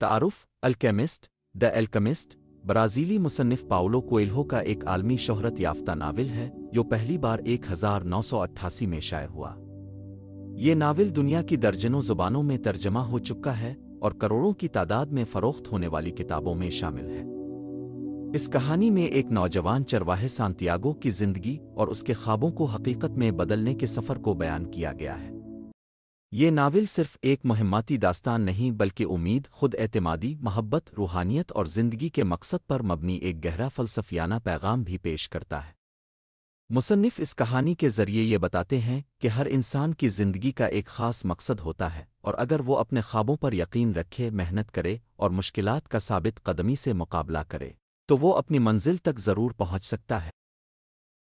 تعارف الکیمسٹ دی الکیمسٹ برازیلی مصنف پاولو کوئلہو کا ایک عالمی شہرت یافتہ ناول ہے جو پہلی بار 1988 میں شائع ہوا۔ یہ ناول دنیا کی درجنوں زبانوں میں ترجمہ ہو چکا ہے اور کروڑوں کی تعداد میں فروخت ہونے والی کتابوں میں شامل ہے۔ اس کہانی میں ایک نوجوان چرواہے سانتیاگو کی زندگی اور اس کے خوابوں کو حقیقت میں بدلنے کے سفر کو بیان کیا گیا ہے۔ یہ ناول صرف ایک مہماتی داستان نہیں بلکہ امید، خود اعتمادی، محبت، روحانیت اور زندگی کے مقصد پر مبنی ایک گہرا فلسفیانہ پیغام بھی پیش کرتا ہے۔ مصنف اس کہانی کے ذریعے یہ بتاتے ہیں کہ ہر انسان کی زندگی کا ایک خاص مقصد ہوتا ہے، اور اگر وہ اپنے خوابوں پر یقین رکھے، محنت کرے اور مشکلات کا ثابت قدمی سے مقابلہ کرے تو وہ اپنی منزل تک ضرور پہنچ سکتا ہے۔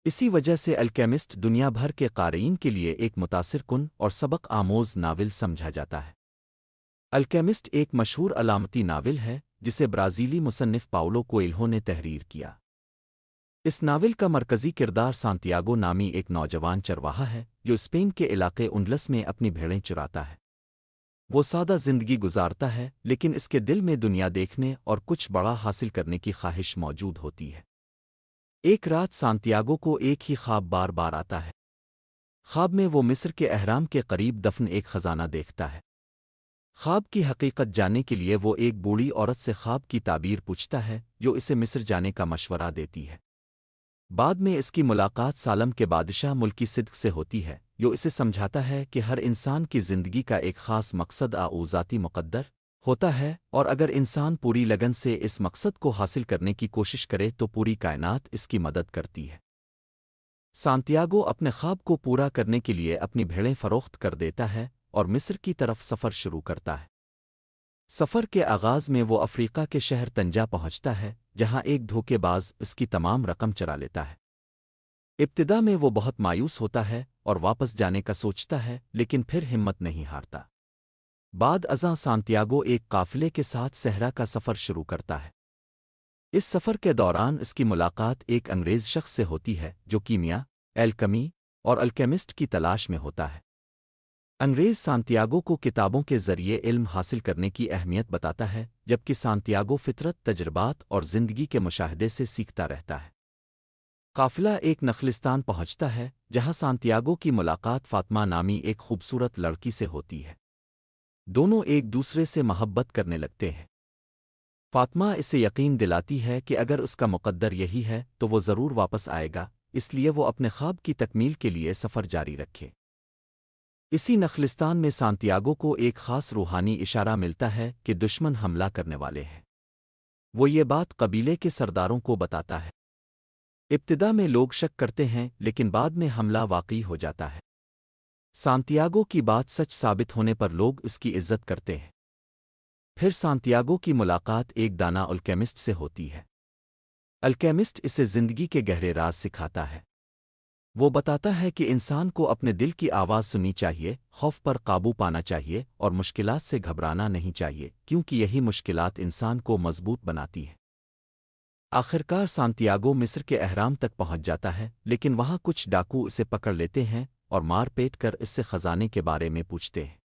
اسی وجہ سے الکیمسٹ دنیا بھر کے قارئین کے لیے ایک متاثر کن اور سبق آموز ناول سمجھا جاتا ہے۔ الکیمسٹ ایک مشہور علامتی ناول ہے جسے برازیلی مصنف پاولو کوئلہو نے تحریر کیا۔ اس ناول کا مرکزی کردار سانتیاگو نامی ایک نوجوان چرواہا ہے جو اسپین کے علاقے انڈلس میں اپنی بھیڑیں چراتا ہے۔ وہ سادہ زندگی گزارتا ہے لیکن اس کے دل میں دنیا دیکھنے اور کچھ بڑا حاصل کرنے کی خواہش موجود ہوتی ہے۔ ایک رات سانتیاگو کو ایک ہی خواب بار بار آتا ہے۔ خواب میں وہ مصر کے اہرام کے قریب دفن ایک خزانہ دیکھتا ہے۔ خواب کی حقیقت جاننے کے لیے وہ ایک بوڑھی عورت سے خواب کی تعبیر پوچھتا ہے جو اسے مصر جانے کا مشورہ دیتی ہے۔ بعد میں اس کی ملاقات سالم کے بادشاہ ملکی صدق سے ہوتی ہے جو اسے سمجھاتا ہے کہ ہر انسان کی زندگی کا ایک خاص مقصد او ذاتی مقدر ہوتا ہے، اور اگر انسان پوری لگن سے اس مقصد کو حاصل کرنے کی کوشش کرے تو پوری کائنات اس کی مدد کرتی ہے۔ سانتیاگو اپنے خواب کو پورا کرنے کے لیے اپنی بھیڑیں فروخت کر دیتا ہے اور مصر کی طرف سفر شروع کرتا ہے۔ سفر کے آغاز میں وہ افریقہ کے شہر تنجا پہنچتا ہے جہاں ایک دھوکے باز اس کی تمام رقم چرا لیتا ہے۔ ابتدا میں وہ بہت مایوس ہوتا ہے اور واپس جانے کا سوچتا ہے لیکن پھر ہمت نہیں ہارتا۔ بعد ازاں سانتیاگو ایک قافلے کے ساتھ صحرا کا سفر شروع کرتا ہے۔ اس سفر کے دوران اس کی ملاقات ایک انگریز شخص سے ہوتی ہے جو کیمیا، الکمی اور الکیمسٹ کی تلاش میں ہوتا ہے۔ انگریز سانتیاگو کو کتابوں کے ذریعے علم حاصل کرنے کی اہمیت بتاتا ہے جبکہ سانتیاگو فطرت، تجربات اور زندگی کے مشاہدے سے سیکھتا رہتا ہے۔ قافلہ ایک نخلستان پہنچتا ہے جہاں سانتیاگو کی ملاقات فاطمہ نامی ایک خوبصورت لڑکی سے ہوتی ہے۔ دونوں ایک دوسرے سے محبت کرنے لگتے ہیں۔ فاطمہ اسے یقین دلاتی ہے کہ اگر اس کا مقدر یہی ہے تو وہ ضرور واپس آئے گا، اس لیے وہ اپنے خواب کی تکمیل کے لیے سفر جاری رکھے۔ اسی نخلستان میں سانتیاگو کو ایک خاص روحانی اشارہ ملتا ہے کہ دشمن حملہ کرنے والے ہیں۔ وہ یہ بات قبیلے کے سرداروں کو بتاتا ہے۔ ابتدا میں لوگ شک کرتے ہیں لیکن بعد میں حملہ واقعی ہو جاتا ہے۔ سانتیاگو کی بات سچ ثابت ہونے پر لوگ اس کی عزت کرتے ہیں۔ پھر سانتیاگو کی ملاقات ایک دانا الکیمسٹ سے ہوتی ہے۔ الکیمسٹ اسے زندگی کے گہرے راز سکھاتا ہے۔ وہ بتاتا ہے کہ انسان کو اپنے دل کی آواز سننی چاہیے، خوف پر قابو پانا چاہیے اور مشکلات سے گھبرانا نہیں چاہیے کیونکہ یہی مشکلات انسان کو مضبوط بناتی ہیں۔ آخرکار سانتیاگو مصر کے اہرام تک پہنچ جاتا ہے لیکن وہاں کچھ ڈاکو اسے پکڑ لیتے ہیں اور مار پیٹ کر اس سے خزانے کے بارے میں پوچھتے ہیں۔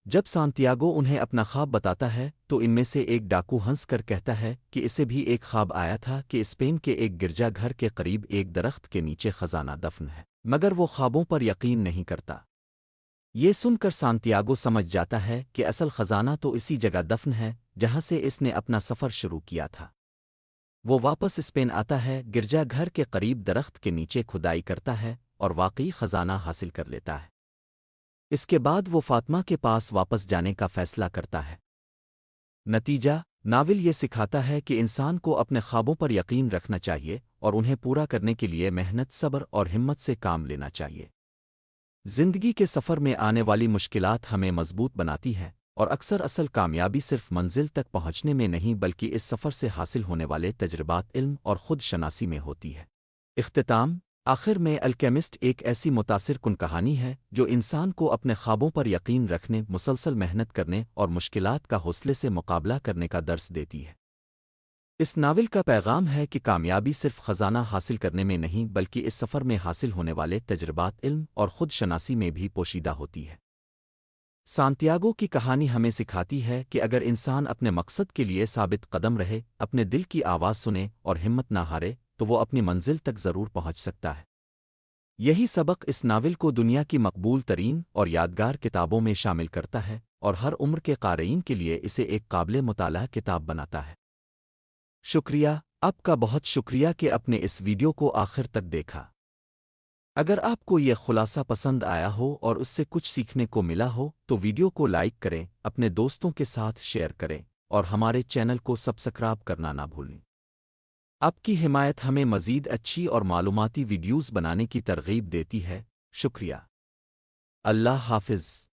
جب سانتیاگو انہیں اپنا خواب بتاتا ہے تو ان میں سے ایک ڈاکو ہنس کر کہتا ہے کہ اسے بھی ایک خواب آیا تھا کہ اسپین کے ایک گرجا گھر کے قریب ایک درخت کے نیچے خزانہ دفن ہے، مگر وہ خوابوں پر یقین نہیں کرتا۔ یہ سن کر سانتیاگو سمجھ جاتا ہے کہ اصل خزانہ تو اسی جگہ دفن ہے جہاں سے اس نے اپنا سفر شروع کیا تھا۔ وہ واپس اسپین آتا ہے، گرجا گھر کے قریب درخت کے نیچے کھدائی کرتا ہے اور واقعی خزانہ حاصل کر لیتا ہے۔ اس کے بعد وہ فاطمہ کے پاس واپس جانے کا فیصلہ کرتا ہے۔ نتیجہ ناول یہ سکھاتا ہے کہ انسان کو اپنے خوابوں پر یقین رکھنا چاہیے اور انہیں پورا کرنے کے لیے محنت، صبر اور ہمت سے کام لینا چاہیے۔ زندگی کے سفر میں آنے والی مشکلات ہمیں مضبوط بناتی ہیں اور اکثر اصل کامیابی صرف منزل تک پہنچنے میں نہیں بلکہ اس سفر سے حاصل ہونے والے تجربات، علم اور خود شناسی میں ہوتی ہے۔ اختتام آخر میں الکیمسٹ ایک ایسی متاثر کن کہانی ہے جو انسان کو اپنے خوابوں پر یقین رکھنے، مسلسل محنت کرنے اور مشکلات کا حوصلے سے مقابلہ کرنے کا درس دیتی ہے۔ اس ناول کا پیغام ہے کہ کامیابی صرف خزانہ حاصل کرنے میں نہیں بلکہ اس سفر میں حاصل ہونے والے تجربات، علم اور خود شناسی میں بھی پوشیدہ ہوتی ہے۔ سانتیاگو کی کہانی ہمیں سکھاتی ہے کہ اگر انسان اپنے مقصد کے لیے ثابت قدم رہے، اپنے دل کی آواز سنے اور ہمت نہ ہارے، تو وہ اپنی منزل تک ضرور پہنچ سکتا ہے۔ یہی سبق اس ناول کو دنیا کی مقبول ترین اور یادگار کتابوں میں شامل کرتا ہے، اور ہر عمر کے قارئین کے لیے اسے ایک قابل مطالعہ کتاب بناتا ہے۔ شکریہ، آپ کا بہت شکریہ کہ اپنے اس ویڈیو کو آخر تک دیکھا۔ اگر آپ کو یہ خلاصہ پسند آیا ہو اور اس سے کچھ سیکھنے کو ملا ہو تو ویڈیو کو لائک کریں، اپنے دوستوں کے ساتھ شیئر کریں، اور ہمارے چینل کو سبسکرائب کرنا نہ بھولیں۔ آپ کی حمایت ہمیں مزید اچھی اور معلوماتی ویڈیوز بنانے کی ترغیب دیتی ہے۔ شکریہ۔ اللہ حافظ۔